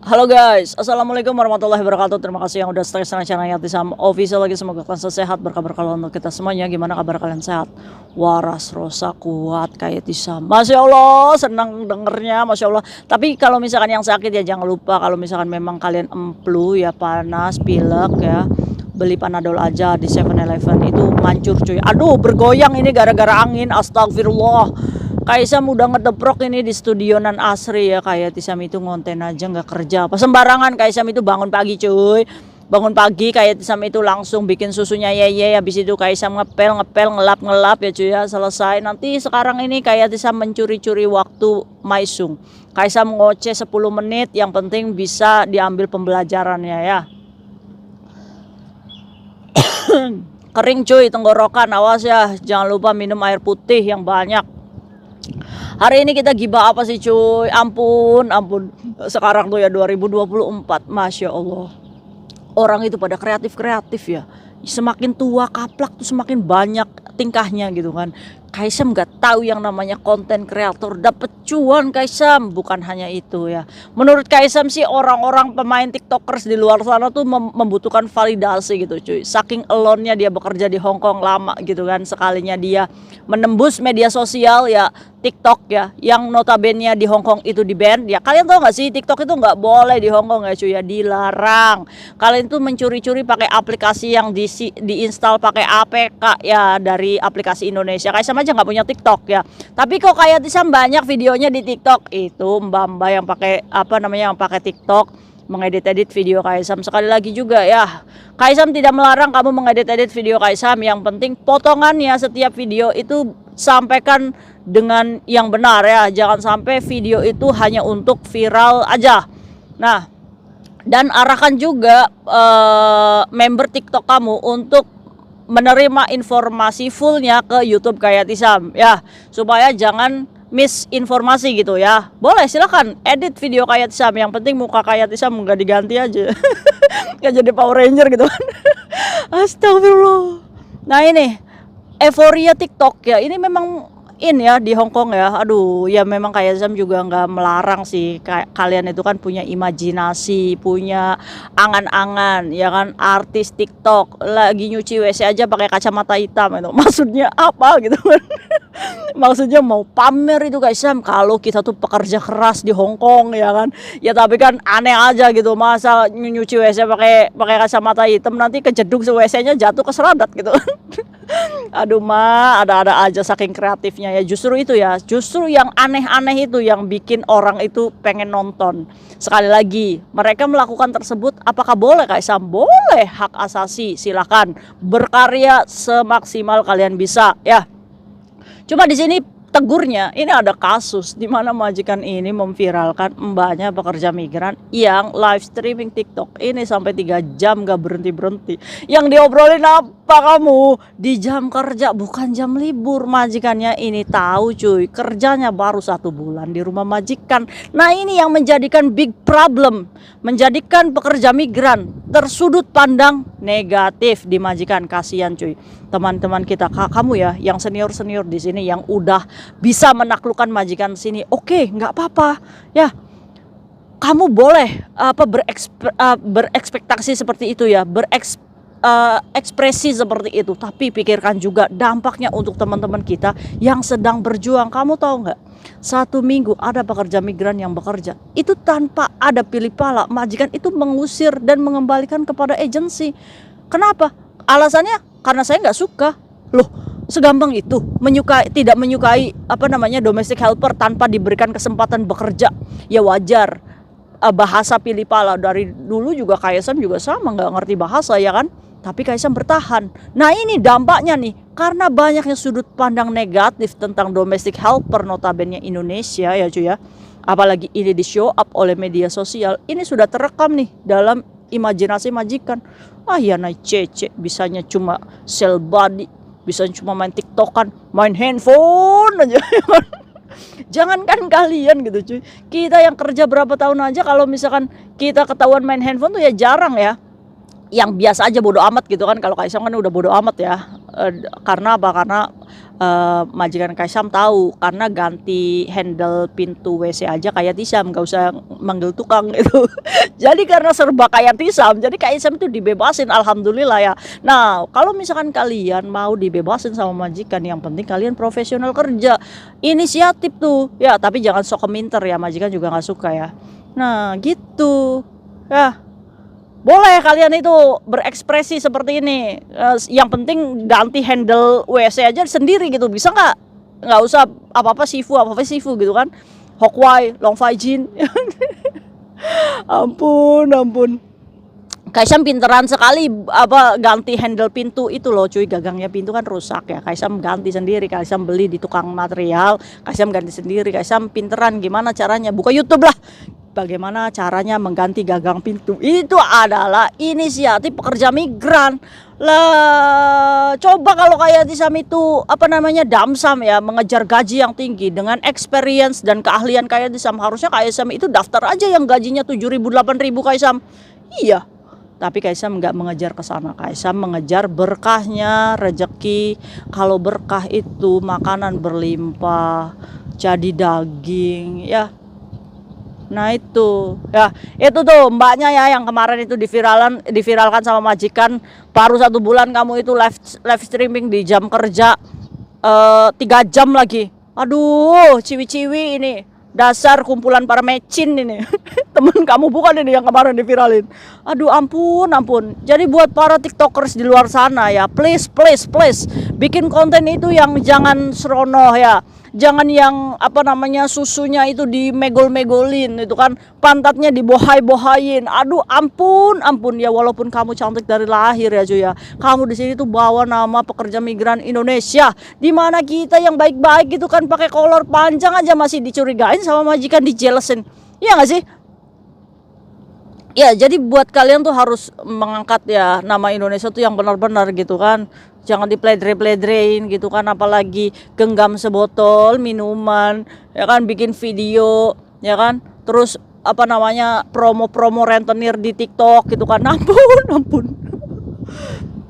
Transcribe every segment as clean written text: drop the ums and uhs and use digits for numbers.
Halo guys, assalamualaikum warahmatullahi wabarakatuh. Terima kasih yang udah stay sama channel Yatisam Official lagi. Semoga kalian sehat, berkabar kalau untuk kita semuanya. Gimana kabar kalian, sehat? Waras, rosa, kuat kayak Yatisam. Masya Allah, senang dengernya, masya Allah. Tapi kalau misalkan yang sakit ya jangan lupa, kalau misalkan memang kalian emplu ya, panas, pilek ya, beli Panadol aja di 7-Eleven, itu mancur cuy. Aduh, bergoyang ini gara-gara angin. Astagfirullah. Kaisam udah ngedeprok ini di studio Nan Asri ya, kayak Tisam itu ngonten aja nggak kerja apa sembarangan. Kaisam itu bangun pagi cuy, bangun pagi kayak Tisam itu langsung bikin susunya ye, habis itu Kaisam ngepel ngelap ya cuy ya, selesai. Nanti sekarang ini kayak Tisam mencuri-curi waktu Maisung. Kaisam ngoceh 10 menit, yang penting bisa diambil pembelajarannya ya. Kering cuy tenggorokan, awas ya, jangan lupa minum air putih yang banyak. Hari ini kita gibah apa sih cuy? Ampun. Sekarang tuh ya 2024, Masya Allah. Orang itu pada kreatif ya. Semakin tua kaplak tuh semakin banyak tingkahnya gitu kan. Kaisam gak tahu yang namanya konten kreator dapat cuan Kaisam. Bukan hanya itu ya. Menurut Kaisam sih orang-orang pemain tiktokers di luar sana tuh membutuhkan validasi gitu cuy. Saking alone-nya dia bekerja di Hong Kong lama gitu kan. Sekalinya dia menembus media sosial ya, TikTok ya, yang notabene di Hong Kong itu di ban ya. Kalian tahu nggak sih TikTok itu nggak boleh di Hong Kong ya cuy ya, dilarang. Kalian tuh mencuri-curi pakai aplikasi yang diinstal pakai APK ya dari aplikasi Indonesia. Kayak sama aja nggak punya TikTok ya. Tapi kok kayak Tisam banyak videonya di TikTok. Itu mbak-mbak yang pakai apa namanya, yang pakai TikTok mengedit-edit video Kaisam. Sekali lagi juga ya, Kaisam tidak melarang kamu mengedit-edit video Kaisam. Yang penting potongannya setiap video itu sampaikan dengan yang benar ya. Jangan sampai video itu hanya untuk viral aja. Nah, dan arahkan juga member TikTok kamu untuk menerima informasi fullnya ke YouTube kayak Tisam ya, supaya jangan misinformasi gitu ya. Boleh silakan edit video kayak Tisam, yang penting muka kayak Tisam nggak diganti aja. Nggak jadi Power Ranger gitu kan. Astagfirullah. Nah ini euforia TikTok ya, ini memang ya di Hong Kong ya. Aduh ya, memang kayak Zam juga nggak melarang sih. Kayak kalian itu kan punya imajinasi, punya angan-angan ya kan. Artis TikTok lagi nyuci WC aja pakai kacamata hitam itu. Maksudnya apa gitu kan? Maksudnya mau pamer itu guys Sam, kalau kita tuh pekerja keras di Hong Kong ya kan. Ya tapi kan aneh aja gitu, masa nyuci WC pakai kacamata hitam, nanti kejeduk WC-nya jatuh ke seradat gitu. Aduh ada-ada aja saking kreatifnya ya. Justru itu ya, justru yang aneh-aneh itu yang bikin orang itu pengen nonton. Sekali lagi, mereka melakukan tersebut apakah boleh Kaisam? Boleh, hak asasi, silakan berkarya semaksimal kalian bisa ya. Cuma di sini tegurnya, ini ada kasus di mana majikan ini memviralkan mbaknya pekerja migran yang live streaming TikTok ini sampai 3 jam gak berhenti-berhenti. Yang diobrolin apa kamu? Di jam kerja, bukan jam libur. Majikannya ini tahu cuy, kerjanya baru 1 bulan di rumah majikan. Nah ini yang menjadikan big problem, menjadikan pekerja migran tersudut pandang negatif di majikan. Kasihan cuy teman-teman kita, kamu ya yang senior di sini yang udah bisa menaklukkan majikan sini. Oke, nggak apa-apa ya, kamu boleh berekspektasi seperti itu ya, ekspresi seperti itu, tapi pikirkan juga dampaknya untuk teman-teman kita yang sedang berjuang. Kamu tahu nggak, 1 minggu ada pekerja migran yang bekerja itu tanpa ada pilih pala, majikan itu mengusir dan mengembalikan kepada agensi. Kenapa? Alasannya karena saya nggak suka. Loh, segampang itu tidak menyukai apa namanya domestic helper tanpa diberikan kesempatan bekerja. Ya wajar. Bahasa pilih pala dari dulu juga Kaisam juga sama, nggak ngerti bahasa ya kan, tapi Kaisam bertahan. Nah ini dampaknya nih, karena banyaknya sudut pandang negatif tentang domestic helper notabene Indonesia ya cuy ya, apalagi ini di show up oleh media sosial, ini sudah terekam nih dalam imajinasi majikan. Ya naik cece, bisanya cuma sell body, bisanya cuma main tiktokan, main handphone aja. Jangankan kalian gitu cuy, kita yang kerja berapa tahun aja, kalau misalkan kita ketahuan main handphone tuh ya jarang ya. Yang biasa aja bodo amat gitu kan. Kalau Kaisang kan udah bodo amat ya. Karena apa? Karena majikan Kaisam tahu karena ganti handle pintu WC aja kayak Tisam, nggak usah manggil tukang itu. Jadi karena serba kayak Tisam, jadi Kaisam itu dibebasin, alhamdulillah ya. Nah kalau misalkan kalian mau dibebasin sama majikan, yang penting kalian profesional kerja, inisiatif tuh ya, tapi jangan sok keminter ya, majikan juga nggak suka ya. Nah gitu ya. Boleh kalian itu berekspresi seperti ini. Yang penting ganti handle WC aja sendiri gitu. Bisa nggak? Nggak usah apa-apa sifu gitu kan. Hokwai, Long Fai Jin. Ampun. Kaisam pinteran sekali ganti handle pintu itu loh cuy, gagangnya pintu kan rusak ya. Kaisam ganti sendiri, Kaisam beli di tukang material, Kaisam ganti sendiri. Kaisam pinteran gimana caranya, buka YouTube lah. Bagaimana caranya mengganti gagang pintu, itu adalah inisiatif pekerja migran lah. Coba kalau kayak Tisam itu Damsam ya, mengejar gaji yang tinggi dengan experience dan keahlian kayak Tisam, harusnya Kaisam itu daftar aja yang gajinya 7.000 8.000 Kaisam. Iya, tapi Kaisam nggak mengejar ke sana. Kaisam mengejar berkahnya, rezeki. Kalau berkah itu makanan berlimpah, jadi daging ya. Nah itu ya, itu tuh mbaknya ya yang kemarin itu diviralkan sama majikan. Baru 1 bulan kamu itu live streaming di jam kerja 3 jam lagi. Aduh, ciwi-ciwi ini dasar kumpulan para mecin ini. Temen kamu bukan ini yang kemarin diviralin. Aduh ampun. Jadi buat para tiktokers di luar sana ya, please bikin konten itu yang jangan serono ya. Jangan yang susunya itu dimegol-megolin itu kan, pantatnya dibohai-bohain. Aduh ampun ya, walaupun kamu cantik dari lahir ya cuy ya, kamu di sini tuh bawa nama pekerja migran Indonesia, dimana kita yang baik-baik gitu kan pakai kolor panjang aja masih dicurigain sama majikan, dijelesin. Iya gak sih? Ya jadi buat kalian tuh harus mengangkat ya nama Indonesia tuh yang benar-benar gitu kan. Jangan dipledre-pledrein gitu kan, apalagi genggam sebotol minuman ya kan, bikin video ya kan, terus promo rentenir di TikTok gitu kan. Ampun.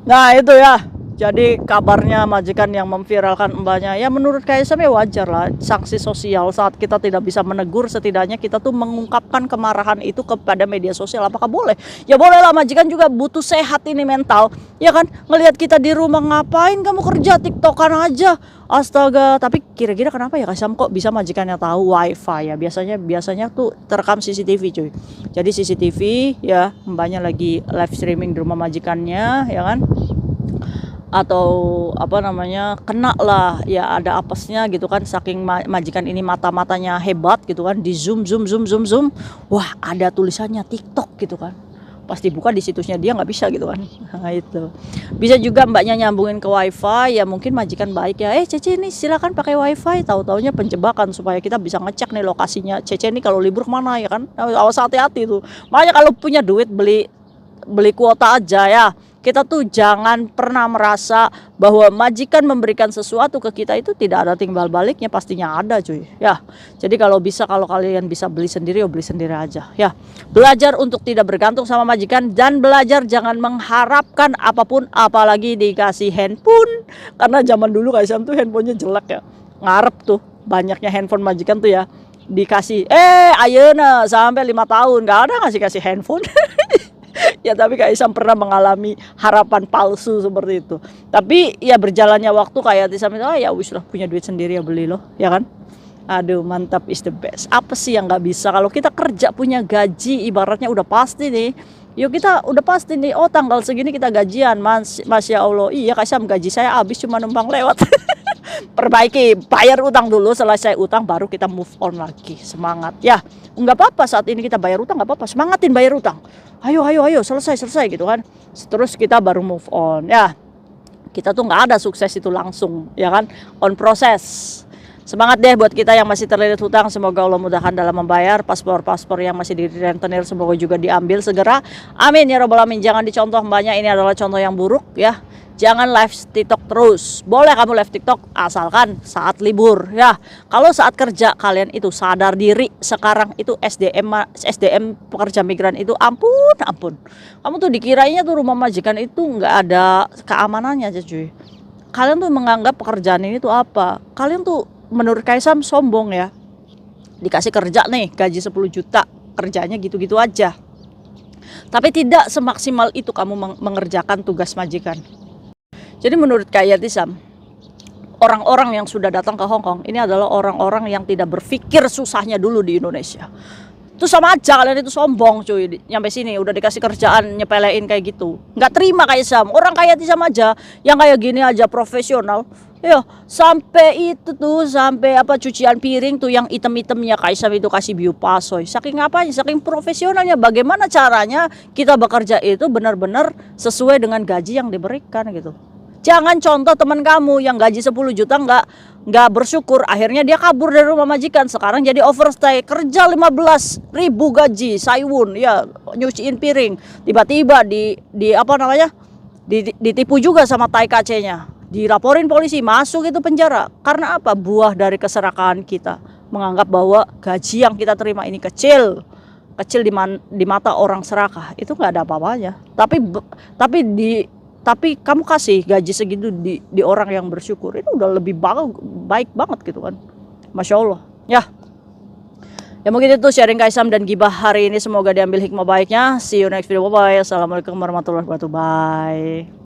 Nah itu ya, jadi kabarnya majikan yang memviralkan mbaknya ya, menurut Kaisam ya wajar lah, sanksi sosial saat kita tidak bisa menegur, setidaknya kita tuh mengungkapkan kemarahan itu kepada media sosial. Apakah boleh? Ya boleh lah, majikan juga butuh sehat ini mental ya kan, ngelihat kita di rumah, ngapain kamu kerja tiktokan aja, astaga. Tapi kira-kira kenapa ya Kaisam kok bisa majikannya tahu wifi ya, biasanya tuh terekam CCTV cuy. Jadi CCTV ya, mbaknya lagi live streaming di rumah majikannya ya kan, atau kena lah ya, ada apesnya gitu kan, saking majikan ini matanya hebat gitu kan, di zoom, wah ada tulisannya TikTok gitu kan, pasti buka di situsnya dia, nggak bisa gitu kan. Nah itu bisa juga mbaknya nyambungin ke wifi ya, mungkin majikan baik ya, Cece nih silakan pakai wifi, tahu-taunya penjebakan supaya kita bisa ngecek nih lokasinya Cece nih kalau libur kemana ya kan. Awas hati-hati tuh, makanya kalau punya duit beli kuota aja ya. Kita tuh jangan pernah merasa bahwa majikan memberikan sesuatu ke kita itu tidak ada timbal baliknya, pastinya ada cuy ya. Jadi kalau kalian bisa beli sendiri, beli sendiri aja ya. Belajar untuk tidak bergantung sama majikan, dan belajar jangan mengharapkan apapun, apalagi dikasih handphone. Karena zaman dulu Kaisam tuh handphonenya jelek ya, ngarep tuh banyaknya handphone majikan tuh ya, dikasih ayeuna sampai 5 tahun gak ada ngasih handphone. Ya tapi Kaisam pernah mengalami harapan palsu seperti itu. Tapi ya berjalannya waktu kayak Tisam itu, ya wis lah, punya duit sendiri ya beli loh ya kan. Aduh mantap, is the best. Apa sih yang nggak bisa? Kalau kita kerja punya gaji, ibaratnya udah pasti nih. Yuk kita udah pasti nih, tanggal segini kita gajian, Masya Allah. Iya Kaisam, gaji saya habis cuma numpang lewat. Perbaiki, bayar utang dulu, selesai utang baru kita move on lagi. Semangat ya, nggak apa-apa saat ini kita bayar utang, nggak apa-apa, semangatin bayar utang. Ayo selesai gitu kan, terus kita baru move on ya. Kita tuh nggak ada sukses itu langsung ya kan, on proses. Semangat deh buat kita yang masih terlilit hutang, semoga Allah mudahkan dalam membayar. Paspor yang masih di rentenir semoga juga diambil segera, amin ya robbal alamin. Jangan dicontoh mbaknya, ini adalah contoh yang buruk ya. Jangan live TikTok terus. Boleh kamu live TikTok asalkan saat libur ya. Kalau saat kerja kalian itu sadar diri. Sekarang itu SDM pekerja migran itu ampun. Kamu tuh dikirainya tuh rumah majikan itu nggak ada keamanannya aja cuy. kalian tuh menganggap pekerjaan ini tuh apa? Kalian tuh menurut Kaisam sombong ya. Dikasih kerja nih, gaji 10 juta, kerjanya gitu-gitu aja. Tapi tidak semaksimal itu kamu mengerjakan tugas majikan. Jadi menurut Kak Yati Sam, orang-orang yang sudah datang ke Hong Kong ini adalah orang-orang yang tidak berpikir susahnya dulu di Indonesia. Itu sama aja kalian itu sombong cuy, nyampe sini udah dikasih kerjaan nyepelein kayak gitu, nggak terima kayak Sam. Orang kayak Sam aja yang kayak gini aja profesional. Yo, sampai itu tuh, sampai apa cucian piring tuh yang item-itemnya kayak Sam itu kasih biopasoy. Saking apanya, saking profesionalnya. Bagaimana caranya kita bekerja itu benar-benar sesuai dengan gaji yang diberikan gitu. Jangan contoh teman kamu yang gaji 10 juta nggak bersyukur, akhirnya dia kabur dari rumah majikan, sekarang jadi overstay, kerja 15.000 gaji, Saiwun ya, nyuciin piring, tiba-tiba di apa namanya, ditipu juga sama Tai KC-nya, dilaporin polisi, masuk itu penjara. Karena apa? Buah dari keserakahan kita, menganggap bahwa gaji yang kita terima ini kecil di mata orang serakah, itu nggak ada apa-apanya. Tapi kamu kasih gaji segitu di orang yang bersyukur, itu udah lebih baik banget gitu kan. Masya Allah ya. Ya mungkin itu sharing Kaisam dan Gibah hari ini, semoga diambil hikmah baiknya. See you next video, bye bye. Assalamualaikum warahmatullahi wabarakatuh. Bye.